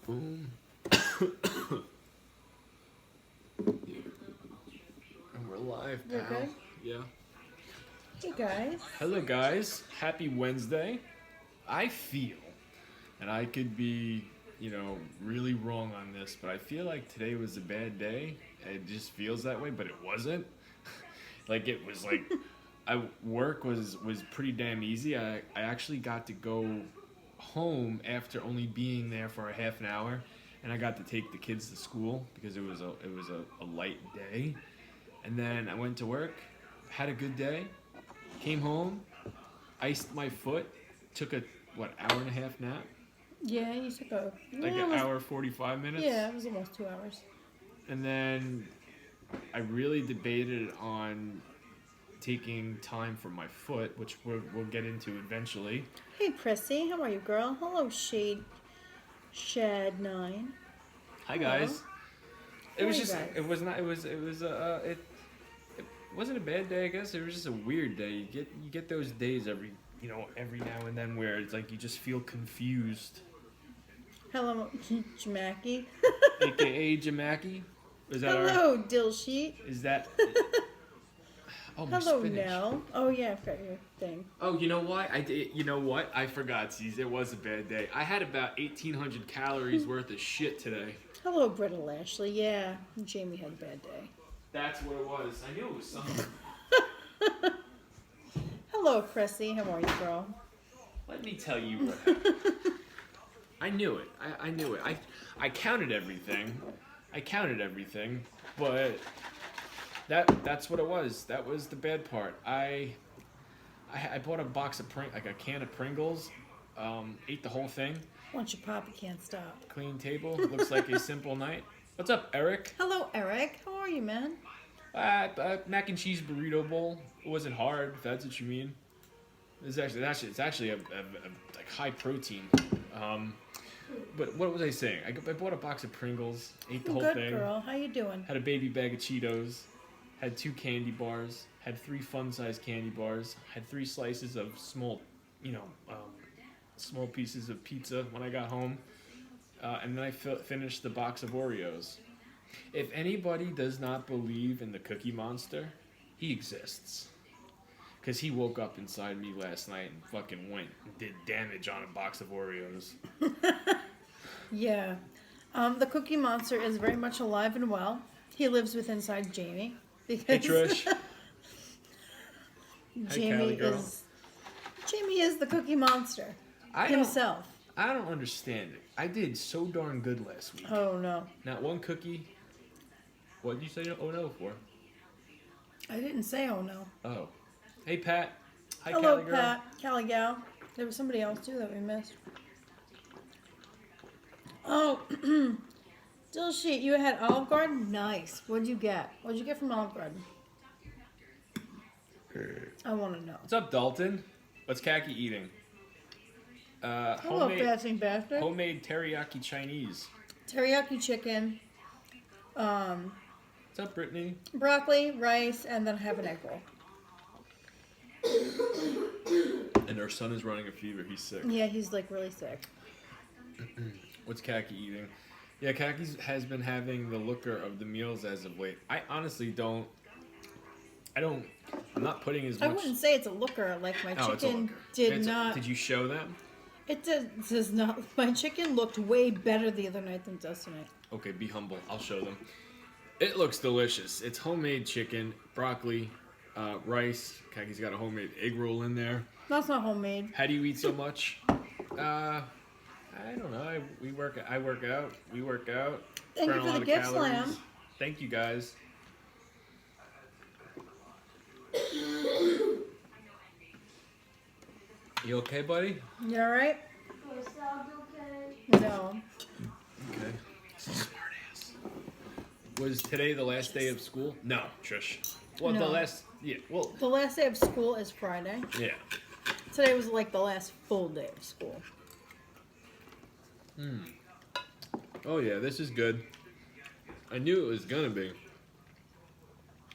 Boom. And we're live, You're pal. good? Yeah. Hey guys. Hello, guys. Happy Wednesday. I feel, and I could be, really wrong on this, but I feel like today was a bad day. It just feels that way, but it wasn't. Like it was like, work was pretty damn easy. I actually got to go home after only being there for a half an hour, and I got to take the kids to school because it was a light day. And then I went to work, had a good day, came home, iced my foot, took a hour and a half nap, Yeah, you took a like an hour 45 minutes. Yeah, it was almost 2 hours. And then I really debated on taking time for my foot, which we'll get into eventually. Hey Prissy, how are you, girl? Hello, Shad9. Hi guys. It was Hi, just guys. it was not it was it wasn't a bad day, I guess. It was just a weird day. You get those days every now and then where it's like you just feel confused. Hello, Jamaki. AKA Jamaki. Is that Hello, Dill Sheet. is that Oh, my Hello, spinach. Nell. Oh yeah, I've got your thing. Oh, you know what? You know what? I forgot, C's. It was a bad day. I had about 1,800 calories worth of shit today. Hello, Brittle Ashley. Yeah, Jamie had a bad day. That's what it was. I knew it was something. Hello, Prissy. How are you, girl? Let me tell you what happened. I knew it. I knew it. I counted everything. But that's what it was. That was the bad part. I bought a box of like a can of Pringles. Ate the whole thing. Once you pop, you can't stop. Clean table. Looks like a simple night. What's up, Eric? Hello, Eric. How are you, man? Mac and cheese burrito bowl. It wasn't hard, if that's what you mean. It's actually a like high protein. But what was I saying? I bought a box of Pringles, ate the whole Good thing. girl. How you doing? Had a baby bag of Cheetos, had 2 candy bars, had 3 fun-sized candy bars, had 3 slices of small pieces of pizza when I got home, and then I finished the box of Oreos. If anybody does not believe in the Cookie Monster, he exists. Because he woke up inside me last night and fucking went and did damage on a box of Oreos. Yeah. The Cookie Monster is very much alive and well. He lives with inside Jamie. Because Hey, Trish. Jamie is the Cookie Monster himself. I don't understand it. I did so darn good last week. Oh no. Not one cookie. What did you say oh no for? I didn't say oh no. Oh. Hey, Pat. Hi, Hello, Cali girl. Pat. Cali gal. There was somebody else too that we missed. Oh, Dill Sheet, you had Olive Garden? Nice. What'd you get? What'd you get from Olive Garden? I want to know. What's up, Dalton? What's Khaki eating? Hello, fasting bastard. Homemade teriyaki Chinese. Teriyaki chicken, What's up, Brittany? broccoli, rice, and then have an egg roll. And our son is running a fever. He's sick. Yeah, he's like really sick. What's Khaki eating? Yeah, Khaki has been having the looker of the meals as of late. I honestly don't. I'm not putting as much. I wouldn't say it's a looker. Like my Oh, it's a chicken looker. did not. Did you show them? It does not. My chicken looked way better the other night than it does tonight. Okay, be humble. I'll show them. It looks delicious. It's homemade chicken, broccoli, rice. Kaki's got a homemade egg roll in there. That's not homemade. How do you eat so much? I don't know. I work out. We work out. Thank Burn you a for lot the of gifts, calories. Lamb. Thank you, guys. You okay, buddy? You alright? No. Okay. Smart ass. Was today the last day of school? No, Trish. Well, No. the last. Yeah. Well. The last day of school is Friday. Yeah. Today was like the last full day of school. Oh yeah, this is good. I knew it was gonna be.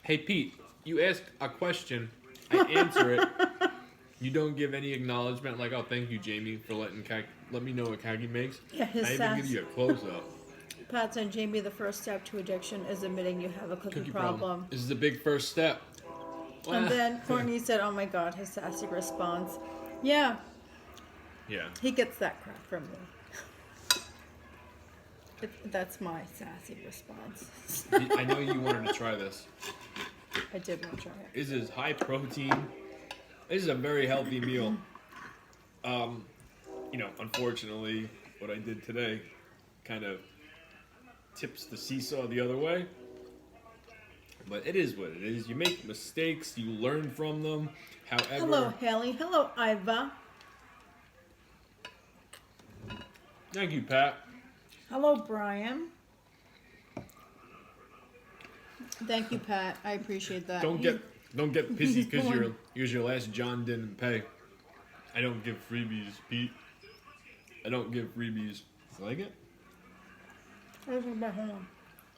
Hey Pete, you ask a question, I answer it. You don't give any acknowledgement, like, oh, thank you, Jamie, for letting let me know what Kagi makes. Yeah, his I even sass. give you a close up. Pat said, Jamie, the first step to addiction is admitting you have a cookie problem. This is a big first step. And then Courtney said, oh my God, his sassy response. Yeah, Yeah. he gets that crap from me. That's my sassy response. I know you wanted to try this. I did want to try it. This is high protein. This is a very healthy meal. Unfortunately, what I did today kind of tips the seesaw the other way. But it is what it is. You make mistakes, you learn from them. However, Hello, Haley. Hello, Iva. thank you, Pat. Hello, Brian. Thank you, Pat. I appreciate that. Don't get pissy he's because born. your last John didn't pay. I don't give freebies, Pete. I don't give freebies. You like it? Hold on.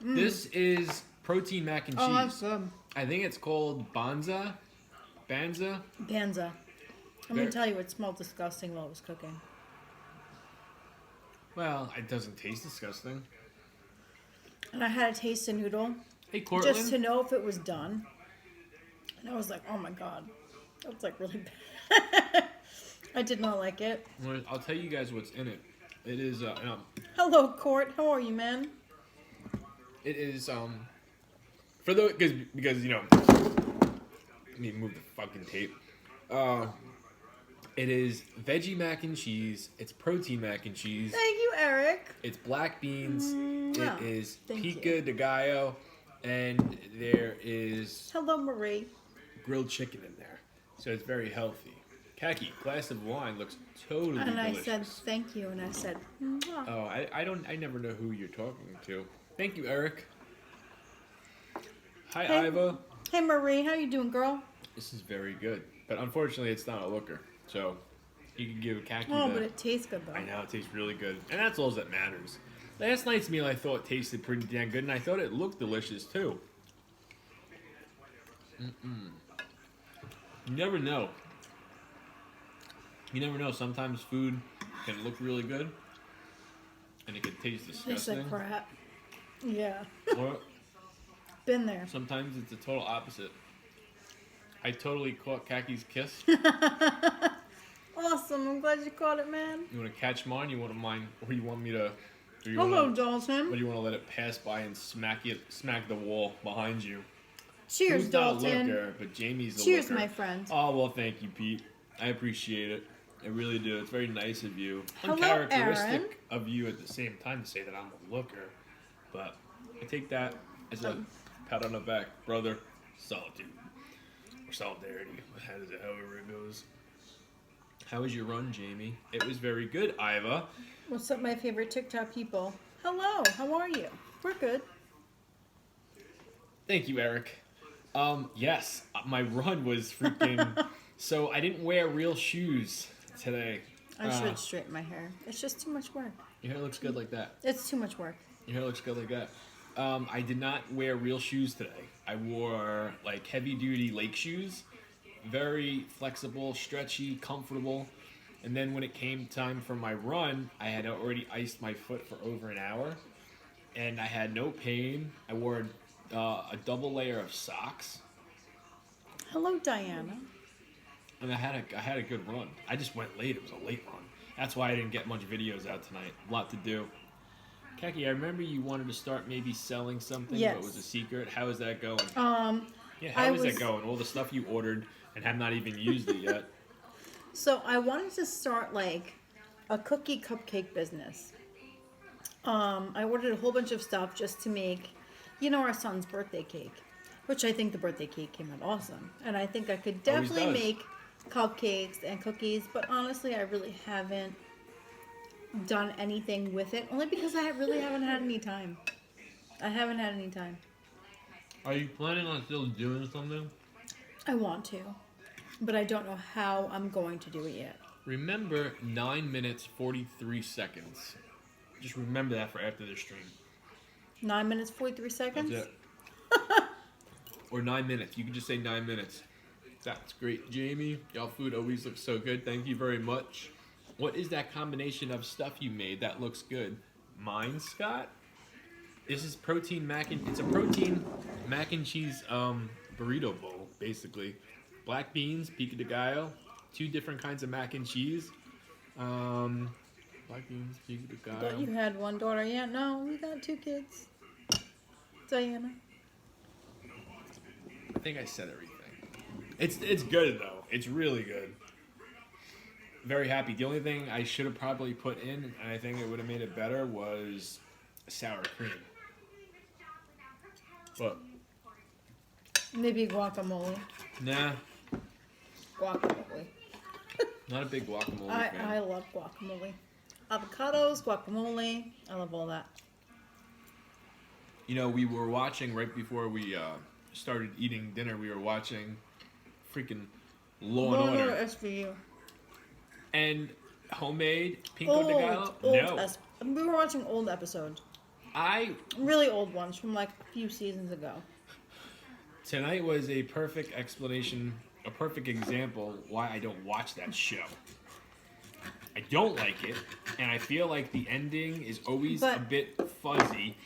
This is protein mac and cheese. Oh, that's good. I think it's called Banza. Banza. I'm going to tell you, it smelled disgusting while it was cooking. Well, it doesn't taste disgusting. And I had to taste the noodle Hey, Cortland. just to know if it was done. And I was like, oh my God. That's like really bad. I did not like it. Well, I'll tell you guys what's in it. It is Hello, Court. How are you, man? it is for the because let me move the fucking tape. It is veggie mac and cheese. It's protein mac and cheese. Thank you, Eric. It's black beans. Mwah. It is Thank pica you. de gallo, and there is Hello, Marie. grilled chicken in there. So it's very healthy. Kaki, glass of wine looks totally And I delicious. said, thank you. And I said, mwah. Oh, I never know who you're talking to. Thank you, Eric. Hi, Hey. Iva. Hey, Marie. How you doing, girl? This is very good. But unfortunately, it's not a looker. So you can give Kaki Oh, the... but it tastes good, though. I know, it tastes really good. And that's all that matters. Last night's meal I thought tasted pretty damn good, and I thought it looked delicious, too. You never know. You never know. Sometimes food can look really good, and it can taste Tastes disgusting. like crap. Yeah. Or Been there. sometimes it's the total opposite. I totally caught Kaki's kiss. Awesome. I'm glad you caught it, man. You want to catch mine? You want to mine, or you want me to? Or you Hello, wanna, Dalton. or do you want to let it pass by and smack the wall behind you? Cheers, Who's not a Dalton. looker, but Jamie's a Cheers, looker. my friend. Oh, well, thank you, Pete. I appreciate it. I really do. It's very nice of you. Hello, Uncharacteristic Aaron. of you at the same time to say that I'm a looker. But I take that as a pat on the back. Brother, solitude. Or solidarity. However it goes. How was your run, Jamie? It was very good, Iva. What's up, my favorite TikTok people? Hello. How are you? We're good. Thank you, Eric. Yes, my run was freaking... So I didn't wear real shoes today. I should straighten my hair. It's just too much work. Your hair looks good like that. It's too much work. Your hair looks good like that. I did not wear real shoes today. I wore like heavy duty lake shoes. Very flexible, stretchy, comfortable. And then when it came time for my run, I had already iced my foot for over an hour. And I had no pain. I wore a double layer of socks. Hello, Diana. And I had a good run. I just went late. It was a late run. That's why I didn't get much videos out tonight. A lot to do. Kaki, I remember you wanted to start maybe selling something, Yes. but it was a secret. How is that going? Yeah, I how is was- that going? All the stuff you ordered and have not even used it yet. So I wanted to start like a cookie cupcake business. I ordered a whole bunch of stuff just to make, our son's birthday cake, which I think the birthday cake came out awesome. And I think I could Always definitely does. make cupcakes and cookies, but honestly, I really haven't done anything with it, only because I really haven't had any time. I haven't had any time. Are you planning on still doing something? I want to, but I don't know how I'm going to do it yet. Remember 9 minutes 43 seconds. Just remember that for after the stream. 9 minutes, 43 seconds? That's it. Or 9 minutes. You can just say 9 minutes. That's great, Jamie. Y'all food always looks so good. Thank you very much. What is that combination of stuff you made that looks good? Mine, Scott? This is protein mac and it's a protein mac and cheese burrito bowl, basically. Black beans, pico de gallo, 2 different kinds of mac and cheese. Black beans, pico de But gallo. you had one daughter. Yeah, no, we got 2 kids. Diana. I think I said everything. It's good though. It's really good. Very happy. The only thing I should have probably put in, and I think it would have made it better, was sour cream. But Maybe guacamole. nah, Guacamole. not a big guacamole I fan. love guacamole. Avocados, guacamole. I love all that. You know, we were watching right before we started eating dinner. We were watching freaking Law and Order SVU. and homemade pico de gallo. No, We were watching old episodes. Really old ones from like a few seasons ago. Tonight was a perfect explanation, a perfect example why I don't watch that show. I don't like it, and I feel like the ending is always a bit fuzzy,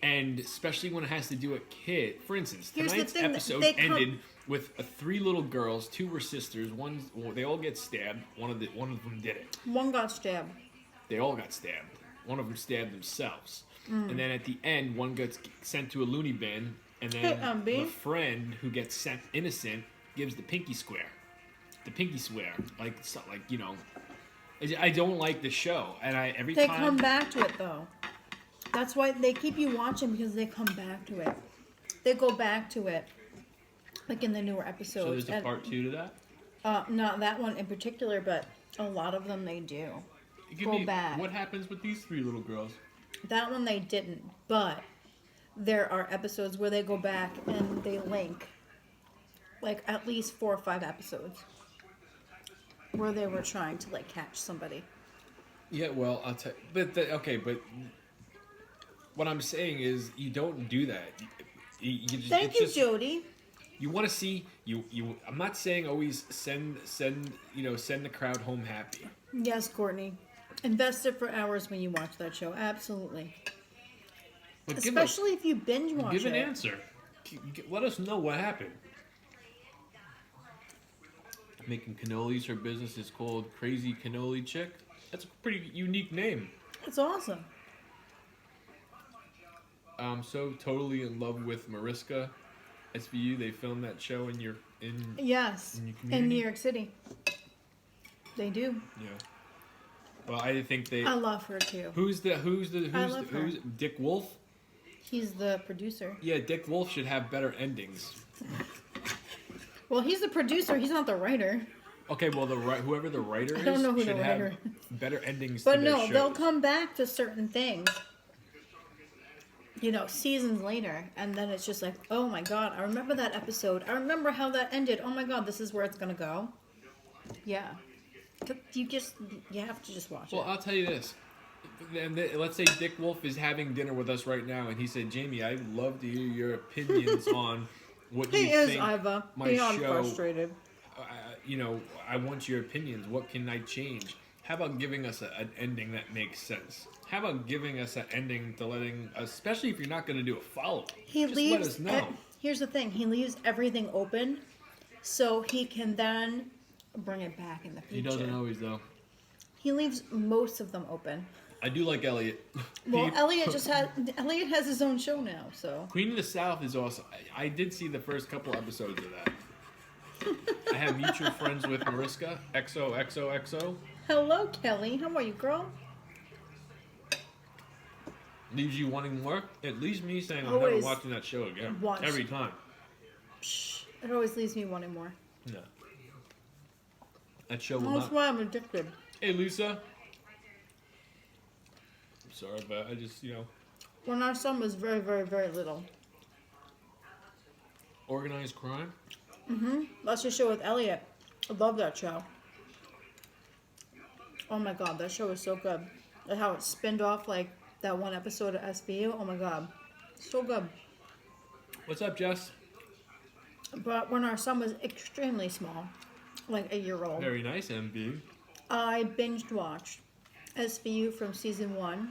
and especially when it has to do with kid. For instance, Here's the tonight's thing, episode ended with 3 little girls. 2 were sisters. They all get stabbed. One of them did it. One got stabbed. They all got stabbed. One of them stabbed themselves. And then at the end, one gets sent to a loony bin, and then the friend who gets sent innocent gives the pinky square. The pinky swear. Like, you know. I don't like the show. And They come back to it, though. That's why they keep you watching, because they come back to it. They go back to it. Like in the newer episodes. So there's a part 2 to that? Not that one in particular, but a lot of them they do. Go back. What happens with these 3 little girls? That one they didn't, but there are episodes where they go back and they link, like at least 4 or 5 episodes where they were trying to like catch somebody. Yeah, well, I'll tell. But what I'm saying is, you don't do that. You just, Thank you, Jody. You want to see you. I'm not saying always send the crowd home happy. Yes, Courtney. Invested for hours when you watch that show. Absolutely. But especially if you binge watch it. Give an answer. Let us know what happened. Making cannolis. Her business is called Crazy Cannoli Chick. That's a pretty unique name. It's awesome. I'm so totally in love with Mariska. SVU. They filmed that show in your Yes, in New York City. They do. Yeah. Well, I think they. I love her too. Who's Dick Wolf? He's the producer. Yeah, Dick Wolf should have better endings. Well, he's the producer. He's not the writer. Okay, well, whoever the writer is, I don't know who should the writer have better endings. But to their no, shows. they'll come back to certain things. You know, seasons later, and then it's just like, oh my god, I remember that episode. I remember how that ended. Oh my god, this is where it's gonna go. Yeah. You have to just watch it. Well, I'll tell you this. Let's say Dick Wolf is having dinner with us right now, and he said, "Jamie, I would love to hear your opinions on what you think Iva, my beyond show. frustrated. I want your opinions. What can I change? How about giving us an ending that makes sense? How about giving us an ending to letting, especially if you're not going to do a follow-up, let us know." Here's the thing: he leaves everything open, so he can then bring it back in the future. He doesn't always, though. He leaves most of them open. I do like Elliot. Well, Elliot has his own show now, so. Queen of the South is awesome. I did see the first couple episodes of that. I have mutual friends with Mariska. XOXOXO. Hello, Kelly. How are you, girl? Leaves you wanting more? It leaves me saying I'm Always never watching that show again. Every time. Psh, it always leaves me wanting more. No. That show will That's not. why I'm addicted. Hey, Lisa. I'm sorry, but I just, When our son was very, very, very little. Organized crime? That's your show with Elliot. I love that show. Oh my god, that show is so good. And how it spinned off like that one episode of SVU. Oh my god. So good. What's up, Jess? But when our son was extremely small, like a year old. Very nice, MB. I binged watched SVU from season 1,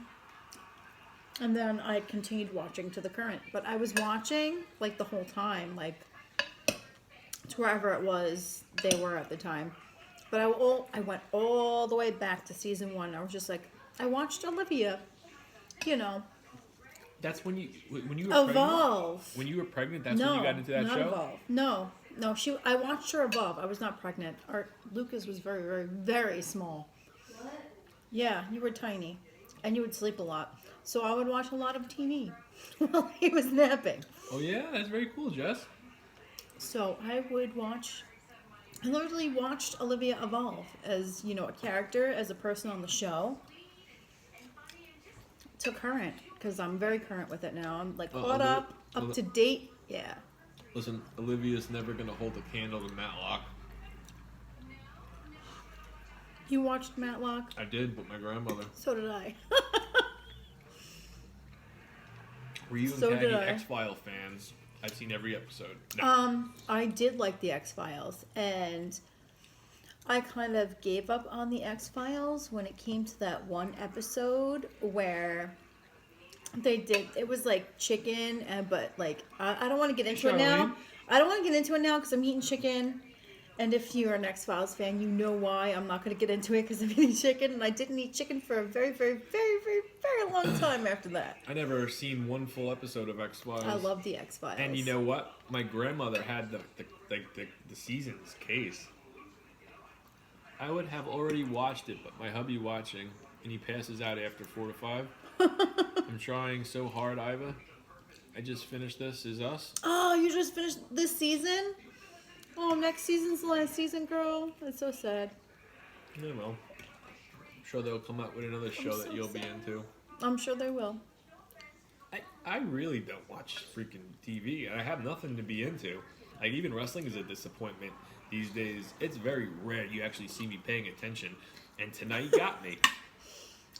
and then I continued watching to the current. But I was watching like the whole time, like to wherever it was they were at the time. But I went all the way back to season 1. I was just like, I watched Olivia, you know, That's when you were evolve. pregnant. When you were pregnant, that's No, when you got into that not show. evolve. No, no. I watched her evolve. I was not pregnant. Lucas was very, very, very small. What? Yeah, you were tiny, and you would sleep a lot. So I would watch a lot of TV while he was napping. Oh yeah, that's very cool, Jess. So I would watch. I literally watched Olivia evolve as, you know, a character, as a person on the show, to current, because I'm very current with it now. I'm like caught up to date. Yeah. Listen, Olivia's never gonna hold a candle to Matlock. You watched Matlock? I did, with my grandmother. So did I. Were you So and did Patty I. X-File fans? I've seen every episode. No. I did like the X-Files, and I kind of gave up on the X-Files when it came to that one episode where it was like chicken, but like, I don't want to get into it now. Charlene? I don't want to get into it now because I'm eating chicken. And if you're an X-Files fan, you know why I'm not going to get into it, because I'm eating chicken, and I didn't eat chicken for a very, very, very, very, very long time after that. I never seen one full episode of X-Files. I love the X-Files. And you know what? My grandmother had the seasons case. I would have already watched it, but my hubby watching, and he passes out after 4 to 5. I'm trying so hard, Iva. I just finished This Is Us. Oh, you just finished this season? Oh, next season's the last season, girl. That's so sad. Yeah, well, I'm sure they'll come out with another show so that you'll be sad. into. I'm sure they will. I really don't watch freaking TV, and I have nothing to be into. Like, even wrestling is a disappointment these days. It's very rare you actually see me paying attention, and tonight got me.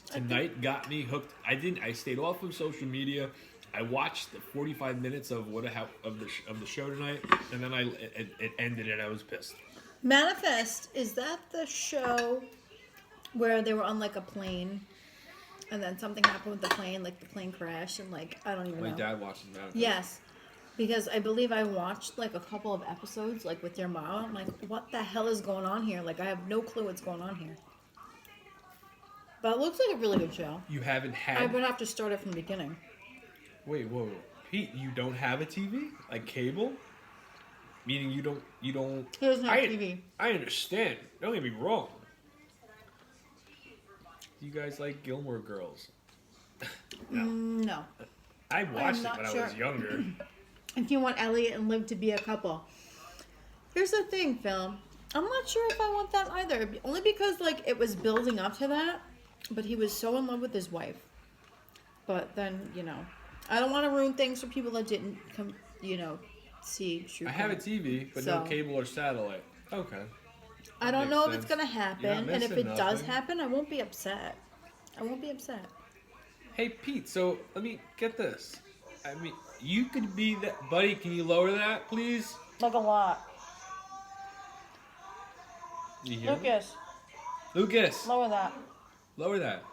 Tonight got me hooked. I stayed off of social media. I watched the 45 minutes of the show tonight, and then it ended, and I was pissed. Manifest, is that the show where they were on like a plane, and then something happened with the plane, like the plane crashed, and like I don't even My know. dad watches that. Yes, because I believe I watched like a couple of episodes, like with your mom. I'm like, what the hell is going on here? Like I have no clue what's going on here. But it looks like a really good show. You haven't had. I would have to start it from the beginning. Wait, whoa, Pete, you don't have a TV? Like cable? Meaning you don't. He doesn't have I, TV. I understand. Don't get me wrong. You guys like Gilmore Girls? No. I watched it not when I sure. was younger. If you want Elliot and Liv to be a couple. Here's the thing, Phil. I'm not sure if I want that either. Only because, like, it was building up to that. But he was so in love with his wife. But then, you know, I don't want to ruin things for people that didn't come, you know, see True I have a Crime. TV, but So- no cable or satellite. Okay. I don't Makes know if sense. it's going to You're happen. not And if it missing does nothing. happen, I won't be upset. I won't be upset. Hey, Pete, so let me get this. I mean, you could be that. Buddy, can you lower that, please? Like a lot. You hear me? Lucas, Lucas, lower that. lower that.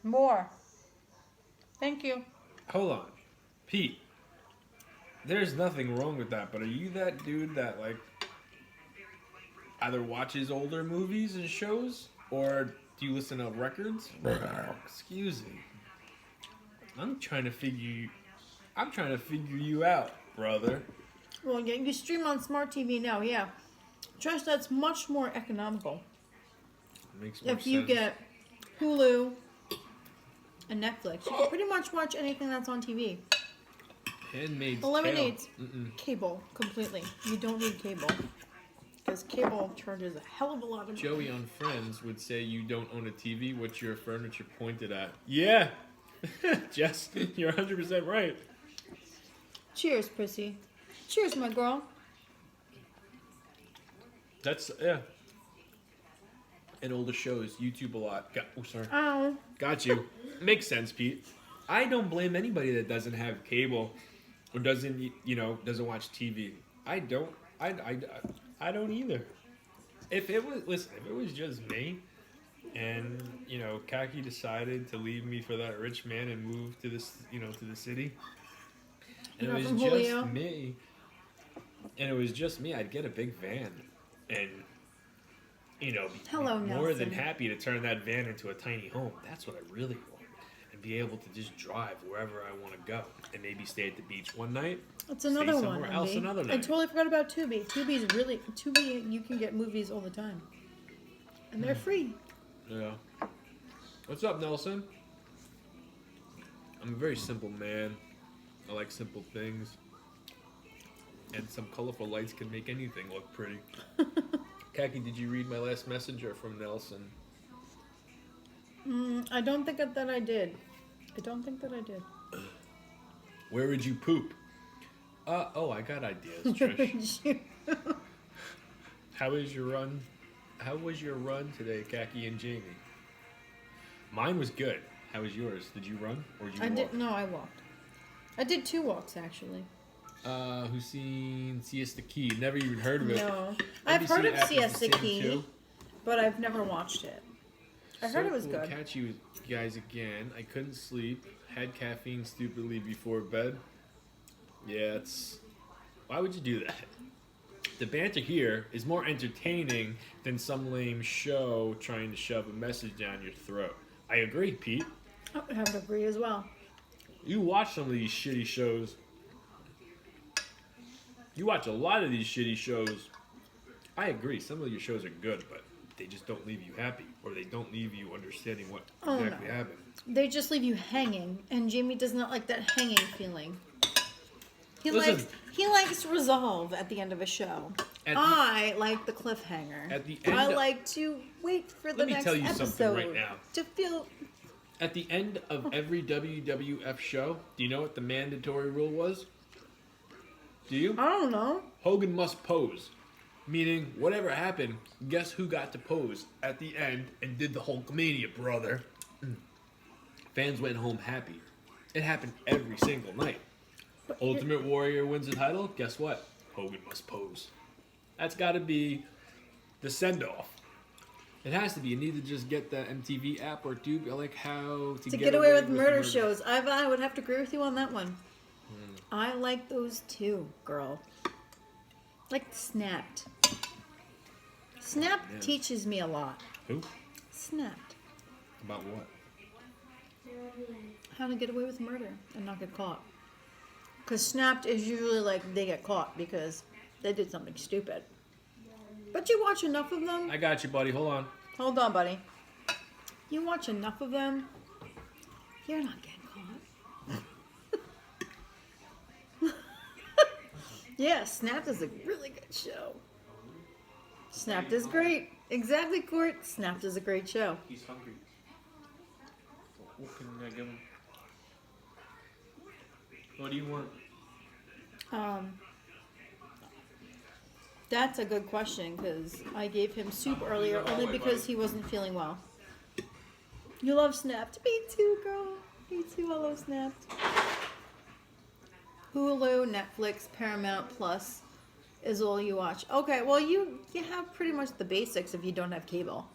More. Thank you. Hold on. Pete, there's nothing wrong with that, but are you that dude that, like, either watches older movies and shows, or do you listen to records? Excuse me. I'm trying to figure you out, brother. Well, yeah, you stream on smart TV now, yeah. Trust that's much more economical. Makes more If you sense. get Hulu and Netflix, you can pretty much watch anything that's on TV. Handmaid's Eliminates Tale. Mm-mm. cable completely. You don't need cable. Because cable charges a hell of a lot of money. Joey on Friends would say you don't own a TV. What's your furniture pointed at? Yeah. Jess, you're 100% right. Cheers, Prissy. Cheers, my girl. That's, yeah. And older shows, YouTube a lot. Sorry. Ow. Got you. Makes sense, Pete. I don't blame anybody that doesn't have cable or doesn't watch TV. I don't either. If it was, listen, if it was just me, and Kaki decided to leave me for that rich man and move to this, to the city, and You're it not was from just Julio? me, and it was just me, I'd get a big van, and be Hello, more than Nelson. happy to turn that van into a tiny home. That's what I really want, and be able to just drive wherever I want to go, and maybe stay at the beach one night. It's stay another one. somewhere else MB. another I night. totally forgot about Tubi. Tubi. You can get movies all the time, and they're free. Yeah. What's up, Nelson? I'm a very simple man. I like simple things. And some colorful lights can make anything look pretty. Kaki, did you read my last messenger from Nelson? I don't think that I did. I don't think that I did. Where would you poop? I got ideas, Trish. How was your run? How was your run today, Kaki and Jamie? Mine was good. How was yours? Did you run or did you walk? did. No, I walked. I did 2 walks actually. Who's seen Siesta Key? Never even heard of it. No, I've heard of NBC app is the Siesta same Key, too. but I've never watched it. I heard it was Cool to good. catch you guys again. I couldn't sleep. Had caffeine stupidly before bed. Yeah, why would you do that? The banter here is more entertaining than some lame show trying to shove a message down your throat. I agree, Pete. I would have to agree as well. You watch some of these shitty shows. You watch a lot of these shitty shows. I agree, some of your shows are good, but they just don't leave you happy, or they don't leave you understanding what exactly happened. They just leave you hanging, and Jamie does not like that hanging feeling. He Listen. likes resolve at the end of a show. I like the cliffhanger. At the end I of- like to wait for the Let me next tell you episode something right now. to feel. At the end of every WWF show, do you know what the mandatory rule was? Do you? I don't know. Hogan must pose. Meaning, whatever happened, guess who got to pose at the end and did the Hulkamania, brother? Fans went home happy. It happened every single night. Ultimate Warrior wins the title, guess what? Hogan must pose. That's got to be the send-off. It has to be. You need to just get the MTV app or Tube, like how To get away with murder shows. I would have to agree with you on that one. I like those too, girl. Like Snapped. Snapped Yeah. teaches me a lot. Who? Snapped. About what? How to get away with murder and not get caught. Because Snapped is usually like they get caught because they did something stupid. But you watch enough of them. I got you, buddy. Hold on. Hold on, buddy. You watch enough of them, you're not getting caught. Yeah, Snapped is a really good show. Snapped is great. Exactly, Court. Snapped is a great show. He's hungry. What can I give him? What do you want? That's a good question because I gave him soup earlier only because he wasn't feeling well. You love Snapped. Me too, girl. Me too. I love Snapped. Hulu, Netflix, Paramount Plus is all you watch. Okay, well you have pretty much the basics if you don't have cable.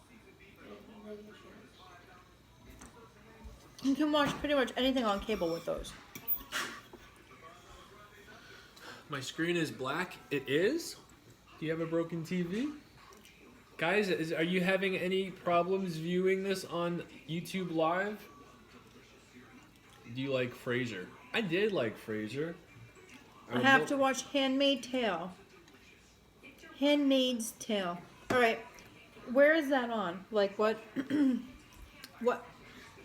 You can watch pretty much anything on cable with those. My screen is black. It is? Do you have a broken TV? Guys, are you having any problems viewing this on YouTube Live? Do you like Frasier? I did like Frasier. I have to watch Handmaid's Tale. Handmaid's Tale. All right, where is that on? Like what? What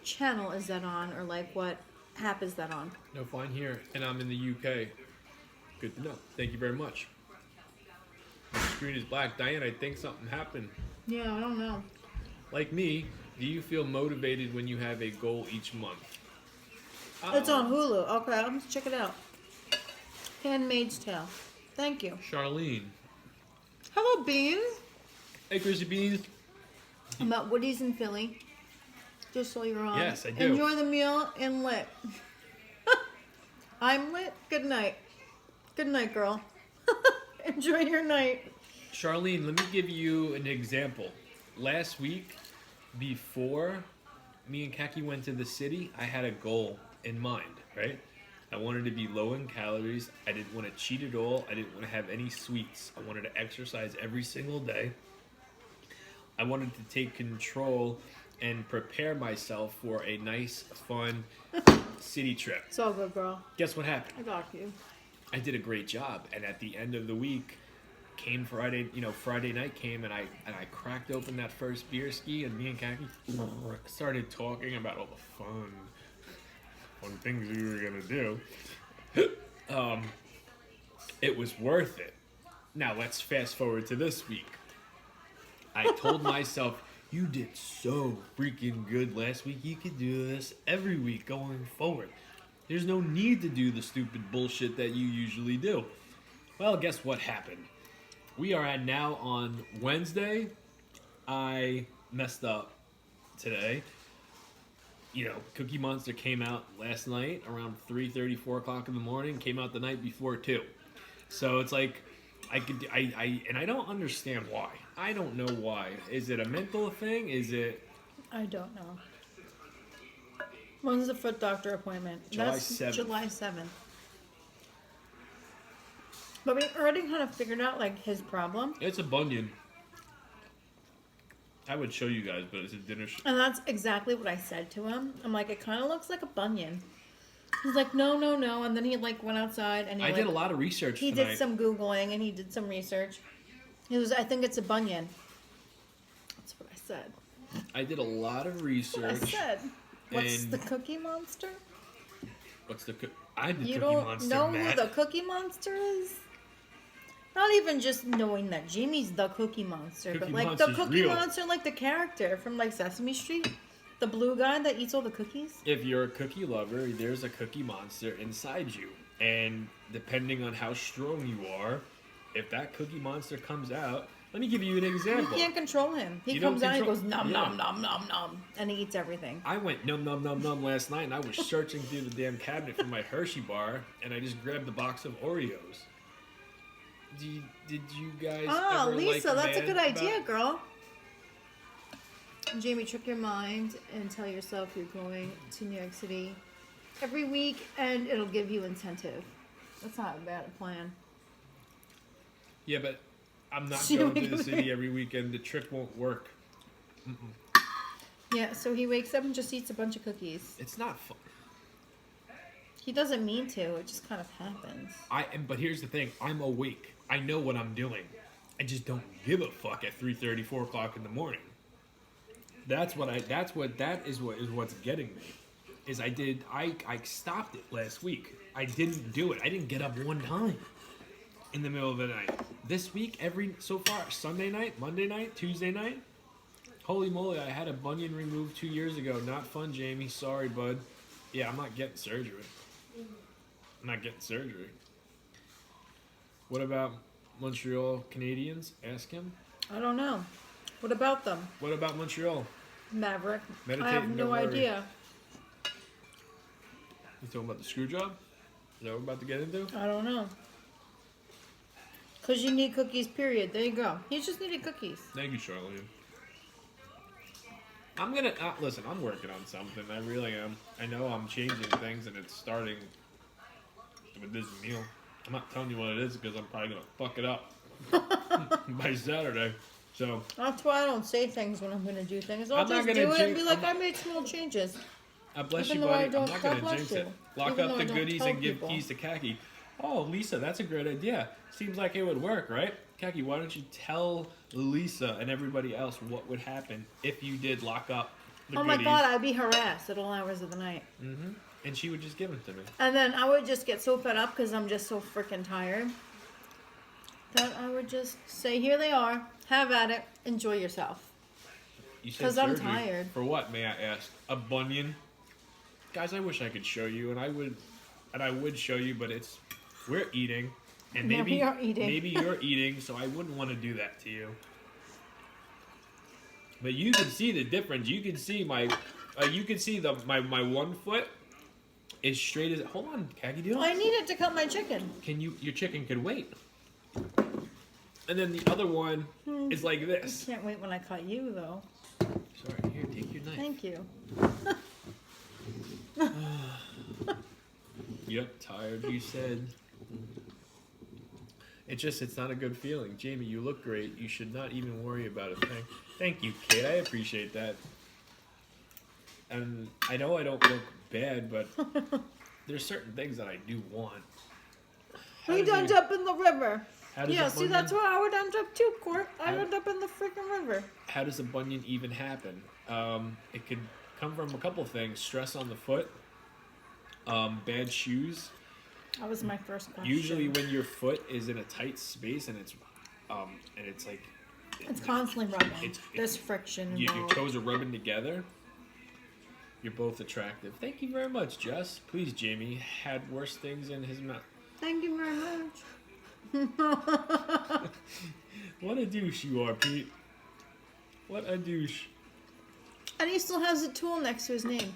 channel is that on, or like what app is that on? No, fine here, and I'm in the UK. Good to know. Thank you very much. My screen is black. Diane, I think something happened. Yeah, I don't know. Like me, do you feel motivated when you have a goal each month? It's on Hulu. Okay, I'll have to check it out. Handmaid's Tale. Thank you. Charlene. Hello, Beans. Hey, Chrissy Beans. I'm at Woody's in Philly. Just so you're on. Yes, I do. Enjoy the meal and lit. I'm lit. Good night. Good night, girl. Enjoy your night. Charlene, let me give you an example. Last week, before me and Kaki went to the city, I had a goal in mind, right? I wanted to be low in calories. I didn't want to cheat at all. I didn't want to have any sweets. I wanted to exercise every single day. I wanted to take control and prepare myself for a nice, fun city trip. It's all good, bro. Guess what happened? I got you. I did a great job, and at the end of the week, came Friday. Friday night came, and I cracked open that first beer ski, and me and Kaki started talking about all the fun things we were gonna do. It was worth it. Now let's fast forward to this week. I told myself, you did so freaking good last week. You could do this every week going forward. There's no need to do the stupid bullshit that you usually do. Well, guess what happened? We are now on Wednesday. I messed up today. Cookie Monster came out last night around 3:30, 4 o'clock in the morning. Came out the night before too. So it's like, I don't understand why. I don't know why. Is it a mental thing? Is it? I don't know. When's the foot doctor appointment? July That's 7th. July 7th. But we already kind of figured out, like, his problem. It's a bunion. I would show you guys, but it's a dinner. And that's exactly what I said to him. I'm like, it kind of looks like a bunion. He's like, no. And then he, like, went outside and I did a lot of research He tonight. did some Googling and he did some research. He was, I think it's a bunion. That's what I said. I did a lot of That's research. what I said. What's And- the Cookie Monster? What's the I did You Cookie don't Monster, know Matt. who the Cookie Monster is? Not even just knowing that Jamie's the Cookie Monster, but Cookie like Monster's the Cookie real. Monster, like the character from like Sesame Street, the blue guy that eats all the cookies. If you're a cookie lover, there's a Cookie Monster inside you. And depending on how strong you are, if that Cookie Monster comes out, let me give you an You example. can't control him. He You don't comes out and he control- goes nom Yeah. nom nom nom nom, and he eats everything. I went num last night, and I was searching through the damn cabinet for my Hershey bar, and I just grabbed a box of Oreos. Did you guys Ah, ever Lisa, like that's a mad good idea, about- girl. Jamie, trick your mind and tell yourself you're going to New York City every week, and it'll give you incentive. That's not a bad plan. Yeah, but I'm not She going to went- the city every weekend. The trick won't work. Yeah, so he wakes up and just eats a bunch of cookies. It's not fun. He doesn't mean to. It just kind of happens. But here's the thing. I'm awake. I know what I'm doing. I just don't give a fuck at 3:30, 4 o'clock in the morning. That is what's getting me. I stopped it last week. I didn't do it. I didn't get up one time in the middle of the night. This week, so far, Sunday night, Monday night, Tuesday night. Holy moly, I had a bunion removed 2 years ago. Not fun, Jamie. Sorry, bud. Yeah, I'm not getting surgery. What about Montreal Canadiens? Ask him. I don't know. What about them? What about Montreal? Maverick. Meditate I have and no don't worry. idea. You talking about the screw job? Is that what we're about to get into? I don't know. Because you need cookies, period. There you go. You just needed cookies. Thank you, Charlene. I'm gonna listen. I'm working on something. I really am. I know I'm changing things, and it's starting with this meal. I'm not telling you what it is because I'm probably gonna fuck it up by Saturday. So That's why I don't say things when I'm going to do things. I'll I'm not just gonna do it and be jinx- like, I made small changes. bless Even you, though I buddy. I'm don't- not God gonna bless jinx you. it. Lock Even up though the I don't goodies tell and give people. keys to Kaki. Oh, Lisa, that's a great idea. Seems like it would work, right? Kaki, why don't you tell Lisa and everybody else what would happen if you did lock up the Oh goodies? my god, I'd be harassed at all hours of the night. Mm-hmm. And she would just give them to me. And then I would just get so fed up because I'm just so freaking tired that I would just say, here they are, have at it, enjoy yourself. You said 'Cause I'm surgery. tired. For what, may I ask? A bunion? Guys, I wish I could show you, and I would show you, but we're eating, and Yeah, maybe we are eating. maybe you're eating, so I wouldn't want to do that to you. But you can see the difference. You can see my one foot is straight as. Hold on, Kaki, do I needed to cut my chicken. Your chicken could wait. And then the other one is like this. Can't wait when I cut you, though. Sorry, here, take your knife. Thank you. Yep, tired, you said. It's not a good feeling. Jamie, you look great. You should not even worry about it. Thank you, kid. I appreciate that. And I know I don't look bad, but there's certain things that I do want. We'd end up in the river. Yeah, see, bunion, that's where I would end up too, Court. I'd end up in the freaking river. how does a bunion even happen? It could come from a couple things. Stress on the foot, bad shoes. That was my first question. Usually when your foot is in a tight space and it's like... It's constantly rubbing. There's friction Your involved. toes are rubbing together. You're both attractive. Thank you very much, Jess. Please, Jamie had worse things in his mouth. Thank you very much. What a douche you are, Pete. What a douche. And he still has a tool next to his name.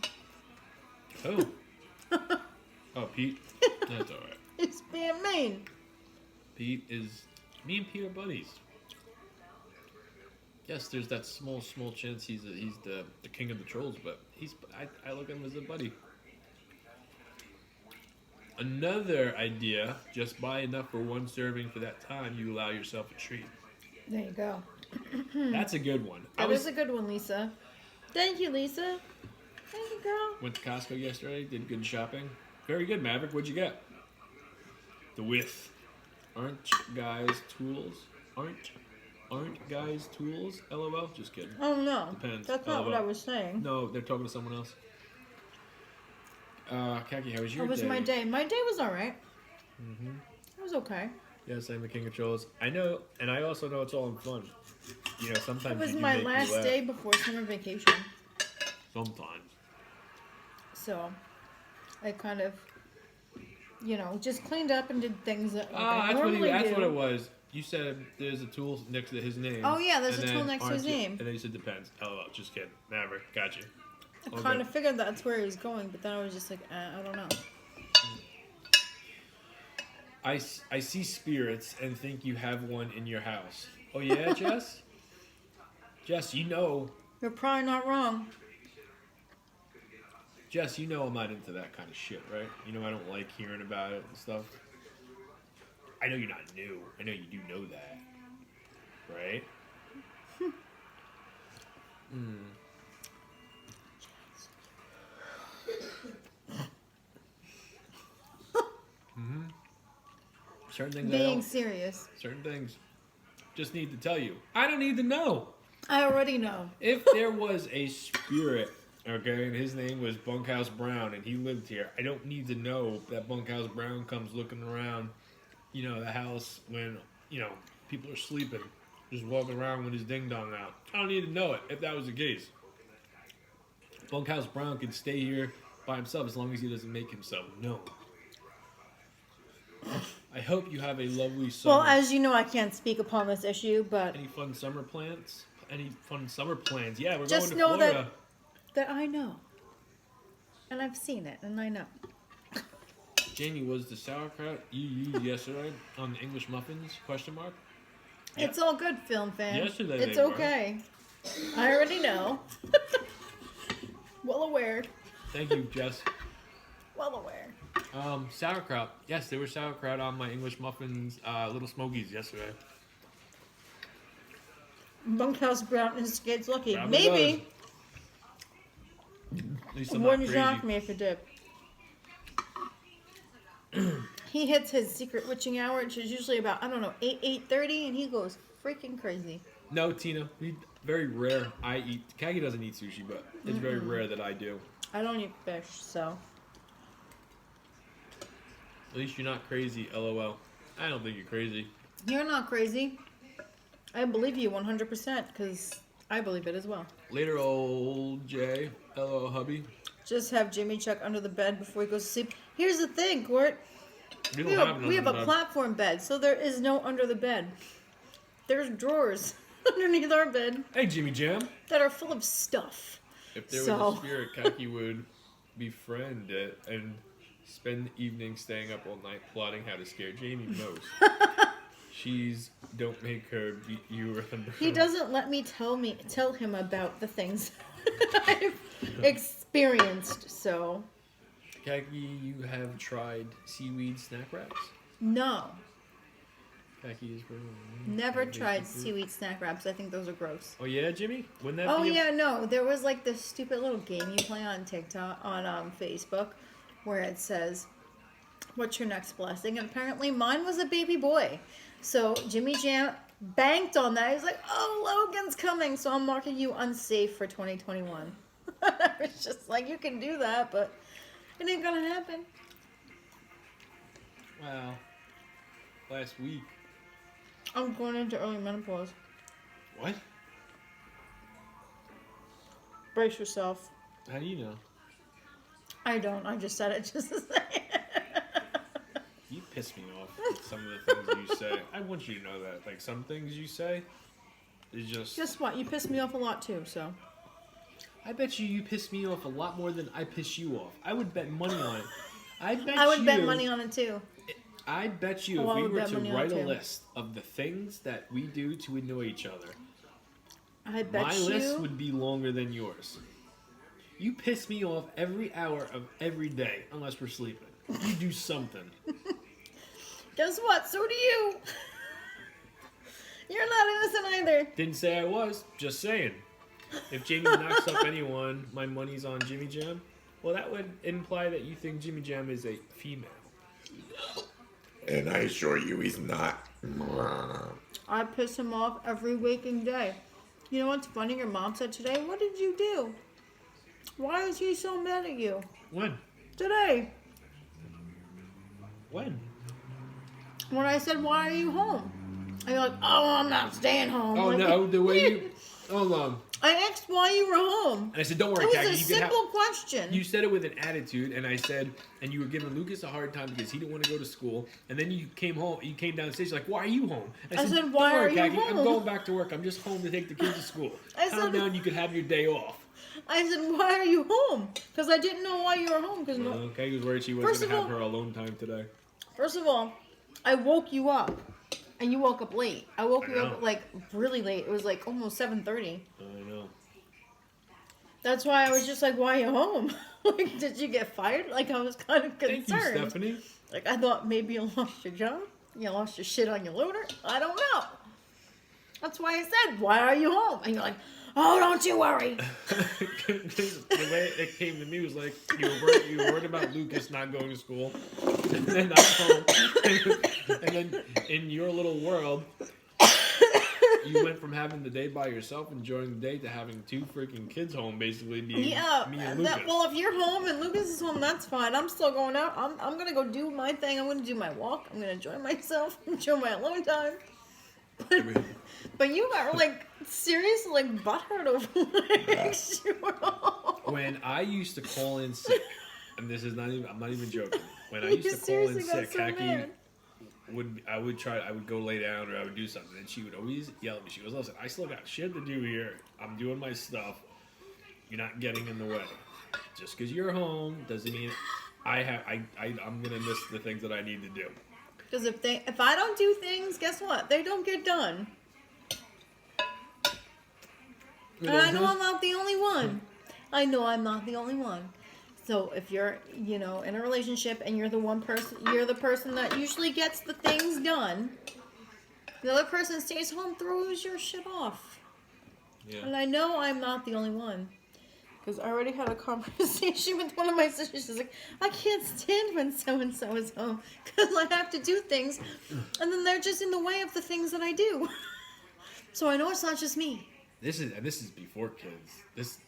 Oh. Oh, Pete. That's all right. It's being mean. Pete is... Me and Pete are buddies. Yes, there's that small chance he's the king of the trolls, but I look at him as a buddy. Another idea, just buy enough for one serving for that time, you allow yourself a treat. There you go. That's a good one. That is a good one, Lisa. Thank you, Lisa. Thank you, girl. Went to Costco yesterday, did good shopping. Very good, Maverick. What'd you get? The width. Aren't guys tools? Aren't guys tools? LOL. Just kidding. Oh, no. Depends. That's not what I was saying. No, they're talking to someone else. Kaki, how was your day? How was my day? My day was alright. It was okay. Yes, I'm the king of trolls. I know, and I also know it's all in fun. You know, sometimes It was you my make me last laugh. day before summer vacation. Sometimes. So, I kind of, just cleaned up and did things that I That's normally that's do. what it was. You said there's a tool next to his name. Oh, yeah, there's and a tool then next to his aren't you- name. And then you said depends. LOL, just kidding. Maverick, got you. I kind of figured that's where he was going, but then I was just like, I don't know. I see spirits and think you have one in your house. Oh yeah, Jess? Jess, you know You're probably not wrong. Jess, you know I'm not into that kind of shit, right? You know I don't like hearing about it and stuff. I know you're not new. I know you do know that. Right? Certain things Being serious. certain things just need to tell you. I don't need to know. I already know. If there was a spirit, okay, and his name was Bunkhouse Brown and he lived here, I don't need to know that Bunkhouse Brown comes looking around, the house when, people are sleeping, just walking around with his ding dong out. I don't need to know it if that was the case. Bunkhouse Brown can stay here by himself as long as he doesn't make himself known. I hope you have a lovely summer. Well, as you know, I can't speak upon this issue, but Any fun summer plans? Any fun summer plans? Yeah, we're just going to know Florida. that I know. And I've seen it, and I know. Jamie, was the sauerkraut you used yesterday on the English muffins? Question mark. It's all good, film fan. Yesterday It's they were. okay. I already know. Well aware. Thank you, Jess. Well aware. Sauerkraut. Yes, there was sauerkraut on my English muffins, Little Smokies yesterday. Bunkhouse Brown and Skates Lucky. Probably Maybe. At least It I'm not wouldn't crazy. shock me if it did. He hits his secret witching hour, which is usually about, 8:30, and he goes freaking crazy. No, Tina. Very rare. I eat. Kagi doesn't eat sushi, but it's very rare that I do. I don't eat fish, so. At least you're not crazy. LOL. I don't think you're crazy. You're not crazy. I believe you 100%, because I believe it as well. Later, old Jay. LOL, hubby. Just have Jimmy check under the bed before he goes to sleep. Here's the thing, Court. We We don't have, have we have a none of platform bed, so there is no under the bed. There's drawers underneath our bed that. Hey, Jimmy Jam. that are full of stuff. If there So- was a spirit, Kaki would befriend it and spend the evening staying up all night plotting how to scare Jamie most. She's don't make her beat you or the He doesn't let me tell him about the things I've experienced. So Khaki, you have tried seaweed snack wraps? no, Khaki is wrong. never tried seaweed snack wraps. I think those are gross. Oh yeah, Jimmy? Wouldn't that Oh be yeah, no. There was like this stupid little game you play on TikTok on Facebook, where it says, "What's your next blessing?" And apparently mine was a baby boy. So Jimmy Jam banked on that. He's like, "Oh, Logan's coming, so I'm marking you unsafe for 2021." I was just like, "You can do that, but it ain't gonna happen." Wow. Last week. I'm going into early menopause. What? Brace yourself. How do you know? I don't. I just said it just to say it. You piss me off with some of the things you say. I want you to know that. Like, some things you say is just... Guess what? You piss me off a lot too, so. I bet you piss me off a lot more than I piss you off. I would bet money on it. I would bet money on it too. I bet you if we were to write a list of the things that we do to annoy each other, I bet my list would be longer than yours. You piss me off every hour of every day, unless we're sleeping. You do something. Guess what? So do you. You're not innocent either. Didn't say I was, just saying. If Jamie knocks up anyone, my money's on Jimmy Jam. Well, that would imply that you think Jimmy Jam is a female. And I assure you he's not. I piss him off every waking day. You know what's funny? Your mom said today, "What did you do? Why is he so mad at you?" When? Today. When? When I said, "Why are you home?" And you're like, "Oh, I'm not staying home." Oh, like, no, the way you... Hold on. I asked why you were home. And I said, don't worry, It was Khaki. a You can have... simple question. You said it with an attitude, and I said, and you were giving Lucas a hard time because he didn't want to go to school. And then you came home, you came downstairs, like, why are you home? I said, don't why worry, are you Khaki, home? I'm going back to work. I'm just home to take the kids to school. Calm down, you could have your day off. I said, "Why are you home?" Because I didn't know why you were home. Because Khaki was worried she First wasn't of going to have all- her alone time today. First of all, I woke you up, and you woke up late. I woke you know. up like really late. It was like almost 7:30. I know. That's why I was just like, "Why are you home? Like, did you get fired?" Like, I was kind of Thank concerned. you, Stephanie. Like, I thought maybe you lost your job. You lost your shit on your loader. I don't know. That's why I said, "Why are you home?" And you're like, "Oh, don't you worry." The way it came to me was like, you were worried about Lucas not going to school. And then I'm home. And then in your little world, you went from having the day by yourself, enjoying the day, to having two freaking kids home, basically being Yeah. me and Lucas. Well, if you're home and Lucas is home, that's fine. I'm still going out. I'm gonna go do my thing. I'm gonna do my walk. I'm gonna enjoy myself. Enjoy my alone time. But you got like seriously like butthurt over like you were home. When I used to call in sick, and this is not even, I'm not even joking. When I You used to call seriously in got sick, so Khaki mad. I would go lay down or I would do something, and she would always yell at me. She goes, "Listen, I still got shit to do here. I'm doing my stuff. You're not getting in the way. Just because you're home doesn't mean I'm gonna miss the things that I need to do." Because if I don't do things, guess what? They don't get done. And I know I'm not the only one. I know I'm not the only one. So if you're, in a relationship and you're the person that usually gets the things done, the other person stays home, throws your shit off. Yeah. And I know I'm not the only one. Because I already had a conversation with one of my sisters. She's like, "I can't stand when so-and-so is home. Because I have to do things. And then they're just in the way of the things that I do." So I know it's not just me. This is before kids. This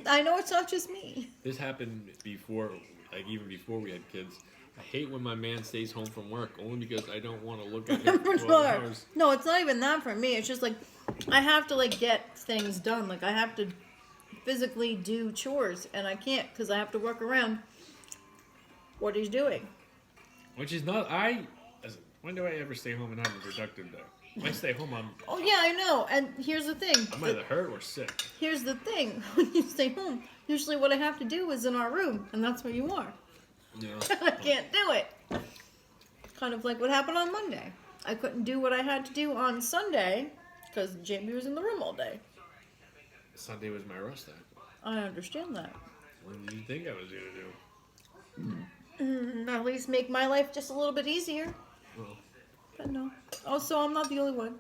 I know it's not just me. This happened before, like even before we had kids. I hate when my man stays home from work only because I don't want to look at him for 12 hours. No, it's not even that for me. It's just like I have to like get things done. Like I have to physically do chores, and I can't because I have to work around what he's doing. Which is not when do I ever stay home and have a productive day? When I stay home, Oh yeah, I know. And here's the thing. I'm either hurt or sick. Here's the thing. When you stay home, usually what I have to do is in our room, and that's where you are. Yeah. I can't do it. Kind of like what happened on Monday. I couldn't do what I had to do on Sunday because Jamie was in the room all day. Sunday was my roast day. I understand that. What did you think I was gonna do? At least make my life just a little bit easier. Well, But no. Also, I'm not the only one.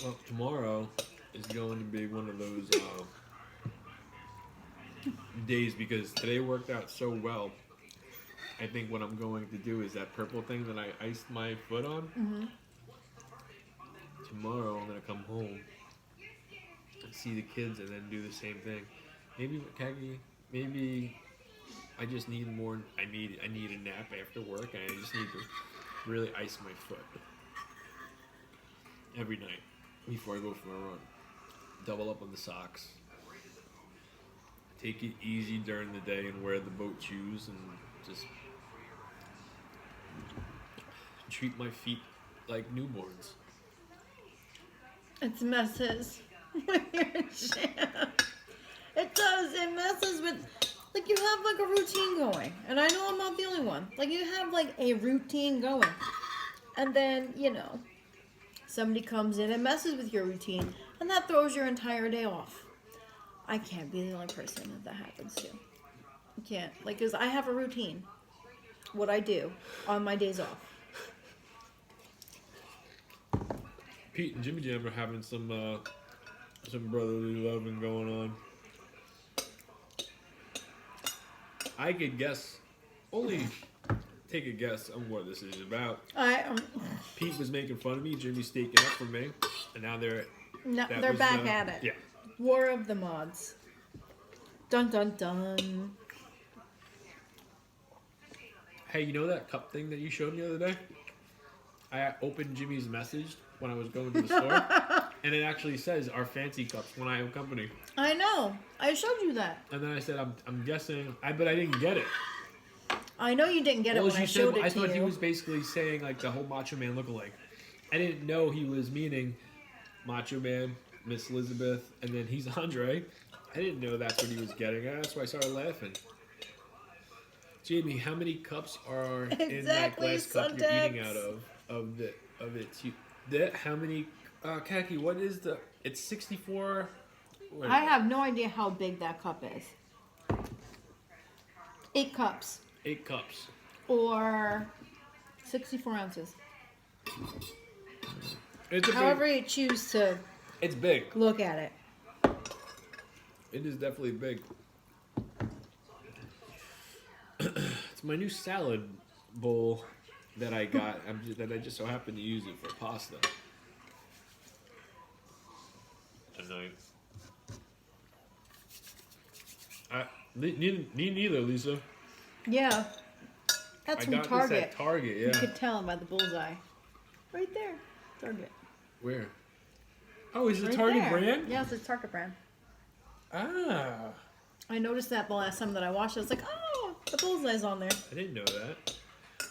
well, tomorrow is going to be one of those days because today worked out so well. I think what I'm going to do is that purple thing that I iced my foot on. Mm-hmm. Tomorrow I'm gonna come home and see the kids and then do the same thing. Maybe Kagi, maybe I just need more. I need a nap after work, and I just need to really ice my foot every night before I go for a run. Double up on the socks. Take it easy during the day and wear the boat shoes and just treat my feet like newborns. It messes with your jam. It does. It messes with, like, you have like a routine going. And I know I'm not the only one. Like, you have like a routine going. And then, somebody comes in and messes with your routine. And that throws your entire day off. I can't be the only person that happens to. I can't. Like, because I have a routine. What I do on my days off. Pete and Jimmy Jam are having some brotherly loving going on. I could guess, only take a guess on what this is about. Pete was making fun of me, Jimmy staking up for me, and now they're back at it. Yeah. War of the Mods. Dun dun dun. Hey, you know that cup thing that you showed me the other day? I opened Jimmy's message when I was going to the store, and it actually says our fancy cups when I own company. I know. I showed you that. And then I said, I'm guessing, but I didn't get it. I know you didn't get it when I showed it to you. I thought he was basically saying like the whole Macho Man lookalike. I didn't know he was meaning Macho Man, Miss Elizabeth, and then he's Andre. I didn't know that's what he was getting at. That's why I started laughing. Jamie, how many cups are in that glass cup you're eating out of it? How many? Kaki, what is the? It's 64. I have no idea how big that cup is. 8 cups. 8 cups. Or 64 ounces. It's however you choose to. It's big. Look at it. It is definitely big. It's my new salad bowl that I got. That I just so happened to use it for pasta tonight. Neither, Lisa. Yeah. That's from Target. This at Target, yeah. You could tell by the bullseye. Right there. Target. Where? Oh, is it right Target there. brand? Yeah, it's a Target brand. Ah. I noticed that the last time that I watched it. I was like, oh, the bullseye's on there. I didn't know that.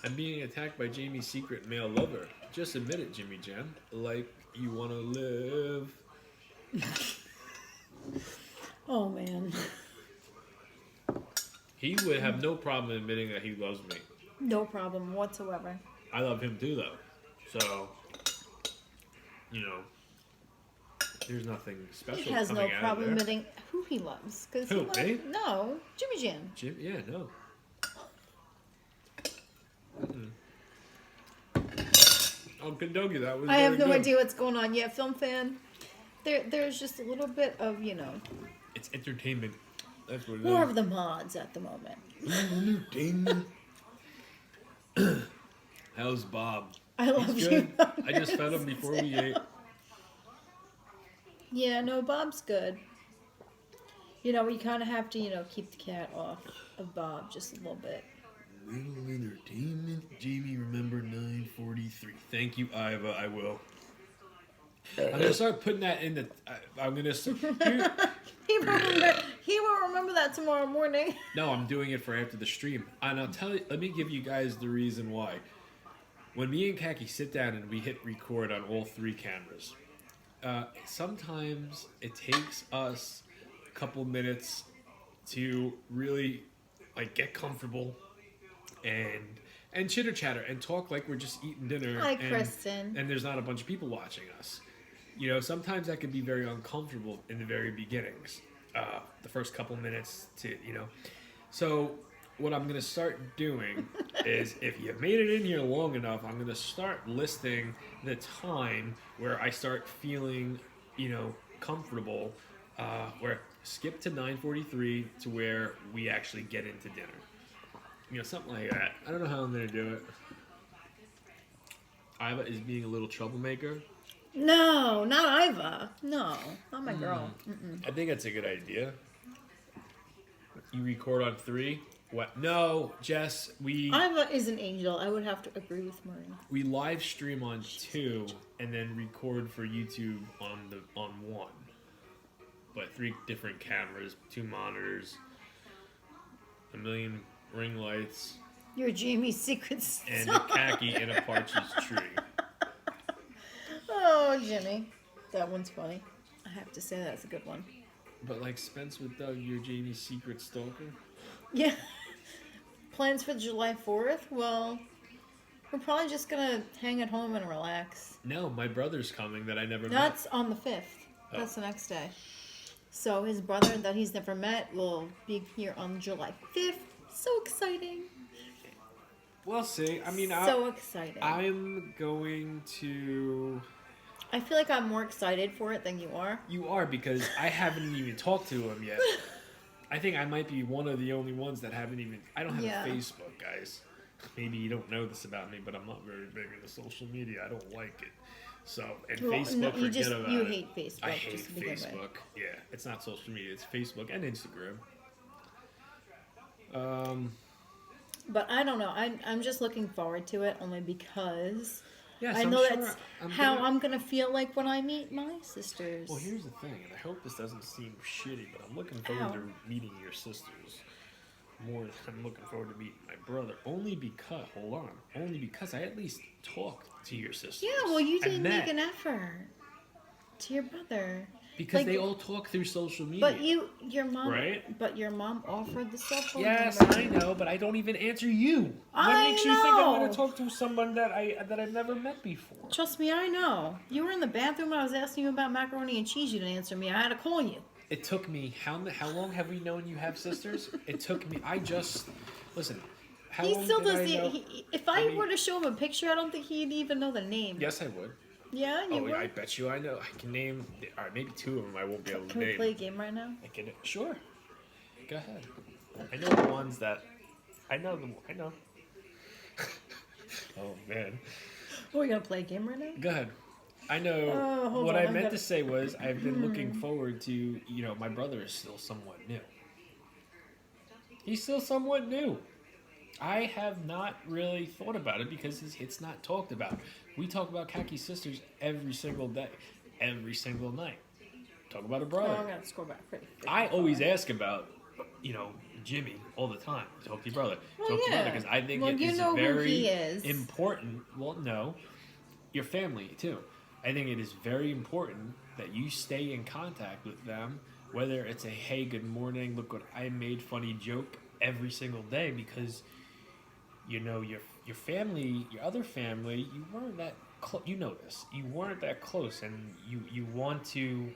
I'm being attacked by Jamie's secret male lover. Just admit it, Jimmy Jam. Like you want to live. Oh, man. He would have no problem admitting that he loves me. No problem whatsoever. I love him too, though. So, there's nothing special. He has no coming out problem of there. admitting who he loves. Cause Who, me? No, Jimmy Jam. Yeah, no. Oh, Kentucky, that was I have no good. idea what's going on yet, film fan. There's just a little bit of, It's entertainment. That's what it more is. of the mods at the moment. Entertainment. How's Bob? I love He's you. good. I just fed him before we ate. Yeah, no, Bob's good. We kind of have to, keep the cat off of Bob just a little bit. Little entertainment. Jamie, remember 9:43. Thank you, Iva. I will. I'm gonna start putting that in the. I'm gonna. He will remember that tomorrow morning. No, I'm doing it for after the stream, and I'll tell you. Let me give you guys the reason why. When me and Kaki sit down and we hit record on all 3 cameras, sometimes it takes us a couple minutes to really get comfortable and and chitter chatter and talk like we're just eating dinner. Hi, and, Kristen. And there's not a bunch of people watching us. You know, sometimes that can be very uncomfortable in the very beginnings, the first couple minutes to, you know. So what I'm going to start doing is, if you've made it in here long enough, I'm going to start listing the time where I start feeling, you know, comfortable, where skip to 9:43 to where we actually get into dinner. You know, something like that. I don't know how I'm going to do it. Iva is being a little troublemaker. No, not Iva. No, not my girl. I think that's a good idea. You record on 3. What? No, Jess. Iva is an angel. I would have to agree with Marie. We live stream on 2 and then record for YouTube on 1. But 3 different cameras, 2 monitors, a million ring lights, You're Jamie's secret and a khaki in a partridge tree. Oh, Jimmy. That one's funny. I have to say that's a good one. But like Spence with Doug, you're Jamie's secret stalker. Yeah. Plans for July 4th? Well, we're probably just going to hang at home and relax. No, my brother's coming that I never met. That's on the 5th. That's the next day. So his brother that he's never met will be here on July 5th. So exciting. We'll see. I mean, So exciting. I'm going to... I feel like I'm more excited for it than you are. You are, because I haven't even talked to him yet. I think I might be one of the only ones that haven't even... I don't have a Facebook, guys. Maybe you don't know this about me, but I'm not very big into social media. I don't like it. So, and Well, Facebook, no, forget about you it. hate Facebook. I hate just to begin with. Facebook. Yeah, it's not social media. It's Facebook and Instagram. But I don't know. I'm just looking forward to it only because Yes, I I'm know sure that's I'm how gonna- I'm going to feel like when I meet my sisters. Well, here's the thing, and I hope this doesn't seem shitty, but I'm looking forward to meeting your sisters more than I'm looking forward to meeting my brother. Only because I at least talked to your sisters. Yeah, well, you I didn't met, make an effort to your brother. because like- they all talk through social media. But your mom, Right? But your mom offered the cell phone Yes, number. I know, but I don't even answer you. What I makes you think I'm going know. to talk to someone that I've never met before? Trust me, I know. You were in the bathroom when I was asking you about macaroni and cheese. You didn't answer me. I had to call you. It took me how long have we known you have sisters? It took me. Listen. How He long still did does I the. know? If I mean- were to show him a picture, I don't think he'd even know the name. Yes, I would. Yeah, you Oh, would. yeah, I bet you I know. I can name. All right, maybe 2 of them I won't be able to Can we name. play a game right now? I can. Sure. Go ahead. I know the ones that. I know. Oh man. Are we gonna play a game right now? Go ahead. I know. Oh, hold what on, I I'm meant gonna- to say was I've been looking forward to. You know, my brother is still somewhat new. He's still somewhat new. I have not really thought about it because it's not talked about. We talk about Khaki Sisters every single day, every single night. Talk about a Oh, brother. I'm gonna score back pretty. I always ask about, you know, Jimmy all the time. Talk to your brother. Well, Talk to your yeah. brother because I think Well, it you is know who very he is. important. Well, no, your family too. I think it is very important that you stay in contact with them, whether it's a hey, good morning, look what I made, funny joke every single day, because you know your family, your other family, you weren't that close. You know this. You weren't that close, and you want to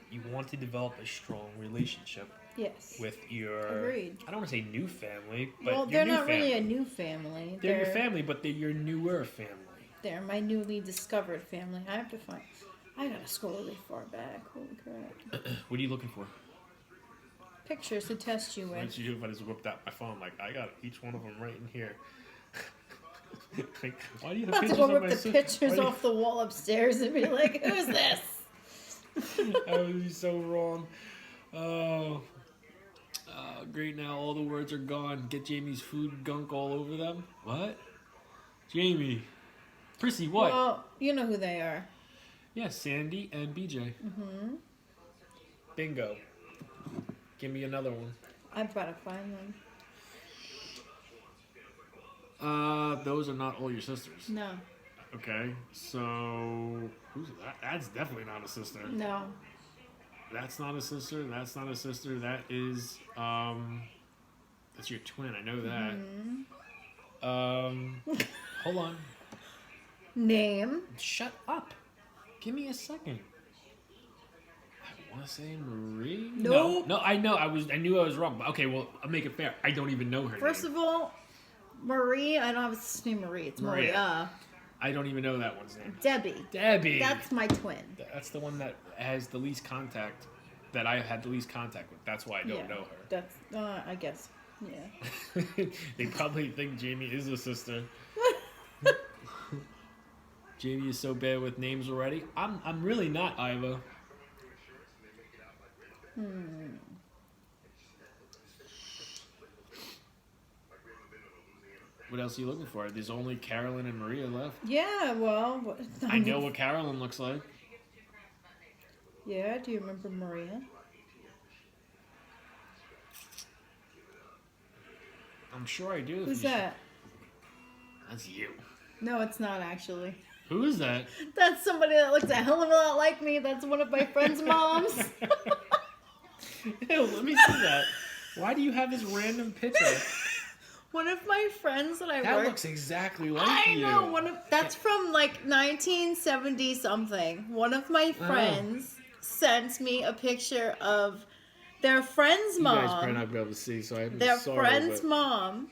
develop a strong relationship Yes. with your. Agreed. I don't want to say new family, but Well, your they're new not really a family. new family. They're your family, but they're your newer family. They're my newly discovered family. I have to find. I gotta scroll really far back. Holy crap! What are you looking for? Pictures to test you Why with. don't you do if I just whipped out my phone? Like, I got each one of them right in here. Like, why do you have I'm about to pictures go of rip my the sister? pictures Why do you- off the wall upstairs and be like, "Who's this?" I would be so wrong. Oh, great! Now all the words are gone. Get Jamie's food gunk all over them. What? Jamie, Prissy, what? Well, you know who they are. Yeah, Sandy and BJ. Mm-hmm. Bingo. Give me another one. I've got to find them. Those are not all your sisters. No, Okay, so who's that? That's definitely not a sister. no. That's not a sister. That's not a sister. That is that's your twin. I know that. Hold on. Name. Shut up. Give me a second. I want to say Marie. Nope. No, I know. I knew I was wrong. But okay, well, I'll make it fair. I don't even know her First name. of all, Marie. I don't have a name Marie. It's Maria. I don't even know that one's name. Debbie. Debbie. That's my twin. That's the one that has the least contact. That I had the least contact with. That's why I don't know her. That's I guess. Yeah. They probably think Jamie is a sister. Jamie is so bad with names already. I'm really not, Iva. What else are you looking for? There's only Carolyn and Maria left. Yeah, well. I know what Carolyn looks like. Yeah, do you remember Maria? I'm sure I do. Who's that? That's you. No, it's not actually. Who is that? That's somebody that looks a hell of a lot like me. That's one of my friend's moms. Ew, let me see that. Why do you have this random picture? One of my friends that I That work. looks exactly like I you. know. That's from like 1970 something. One of my friends sent me a picture of their friend's You mom. guys probably not be able to see, so I'm Their sorry. friend's but mom,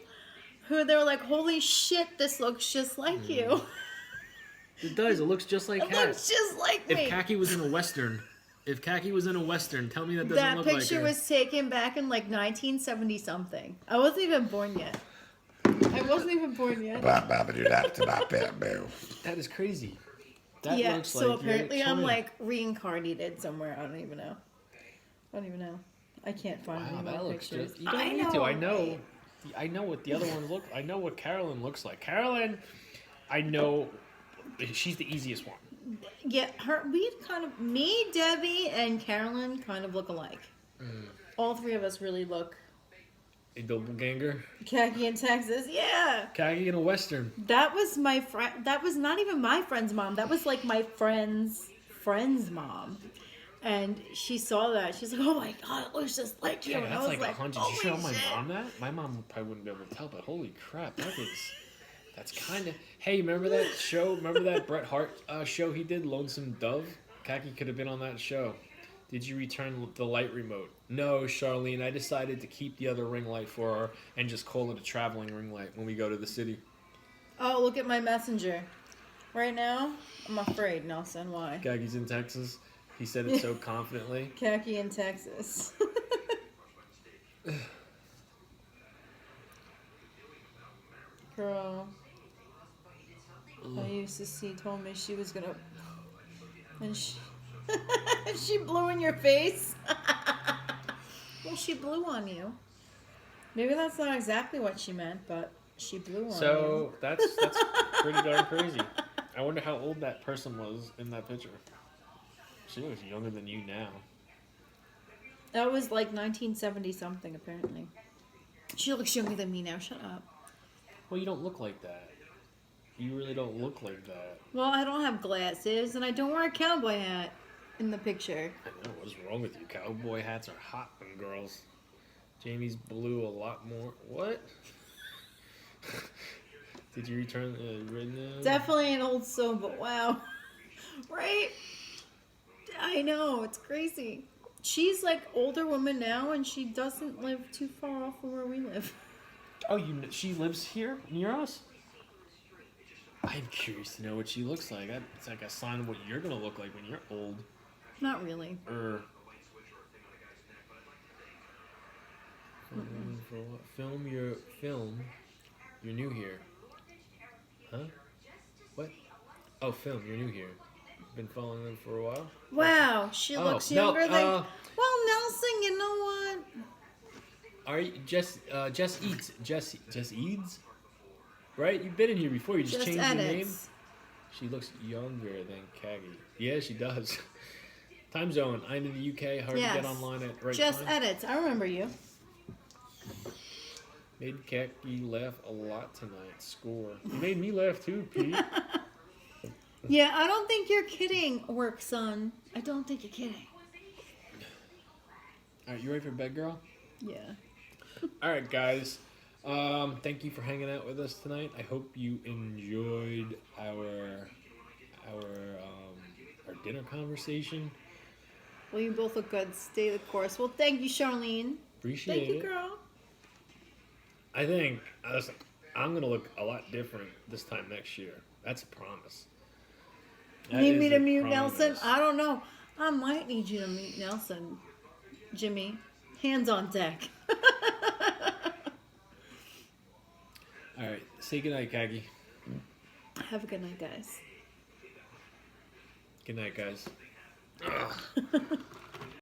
who they were like, "Holy shit, this looks just like you." It does. It looks just like It Kat. looks just like me. If Khaki was in a western, tell me that doesn't That look like picture her. was taken back in like 1970 something. I wasn't even born yet. That is crazy. That Yeah, looks so like apparently your I'm twin. like reincarnated somewhere. I don't even know. I can't find Wow, any that more looks pictures. just. You don't need to. I know what the other ones look. I know what Carolyn looks like. Carolyn, I know, she's the easiest one. Yeah, me, Debbie, and Carolyn kind of look alike. All three of us really look A doppelganger. khaki in Texas. Yeah. Khaki in a western. That was my friend. That was not even my friend's mom. That was like my friend's mom. And she saw that. She's like, "Oh my god, it looks just like you." Yeah, And I that's was like like, 100. "Holy You show my shit." mom that? My mom probably wouldn't be able to tell, but holy crap, that's kind of. Hey, remember that show? Remember that Bret Hart show he did, Lonesome Dove? Khaki could have been on that show. Did you return the light remote? No, Charlene. I decided to keep the other ring light for her and just call it a traveling ring light when we go to the city. Oh, look at my messenger. Right now, I'm afraid, Nelson. Why? Khaki's in Texas. He said it so confidently. Khaki in Texas. Girl. I used to see, told me she was gonna, and she blew in your face. Well, she blew on you. Maybe that's not exactly what she meant, but she blew on you. So that's pretty darn crazy. I wonder how old that person was in that picture. She looks younger than you now. That was like 1970 something, apparently. She looks younger than me now. Shut up. Well, you don't look like that. You really don't look like that. Well, I don't have glasses, and I don't wear a cowboy hat in the picture. I know, what's wrong with you? Cowboy hats are hot on girls. Jamie's blue a lot more. What? Did you return the red now? Definitely an old soul, but wow. Right? I know, it's crazy. She's like older woman now, and she doesn't live too far off from where we live. Oh, she lives here near us? I'm curious to know what she looks like. It's like a sign of what you're going to look like when you're old. Not really. Film. You're new here. Huh? What? Oh, film. You're new here. Been following them for a while? Wow, she looks no, younger than... Well, Nelson, you know what? Are you Jess Eads? Jess Eads? Right? You've been in here before. You just changed your name. She looks younger than Kagi. Yeah, she does. Time zone. I'm in the UK. Hard to get online at right Just time. edits. I remember you. Made Kagi laugh a lot tonight. Score. You made me laugh too, Pete. Yeah, I don't think you're kidding, work son. I don't think you're kidding. All right, you ready for bed, girl? Yeah. All right, guys. Thank you for hanging out with us tonight. I hope you enjoyed our dinner conversation. Well, you both look good. Stay the course. Well, thank you, Charlene. Appreciate Thank you, it. girl. I think listen, I'm gonna look a lot different this time next year. That's a promise. That Need me is to a mute promise. Nelson? I don't know. I might need you to mute Nelson. Jimmy, hands on deck. All right, say goodnight, Kagi. Have a good night, guys. Good night, guys.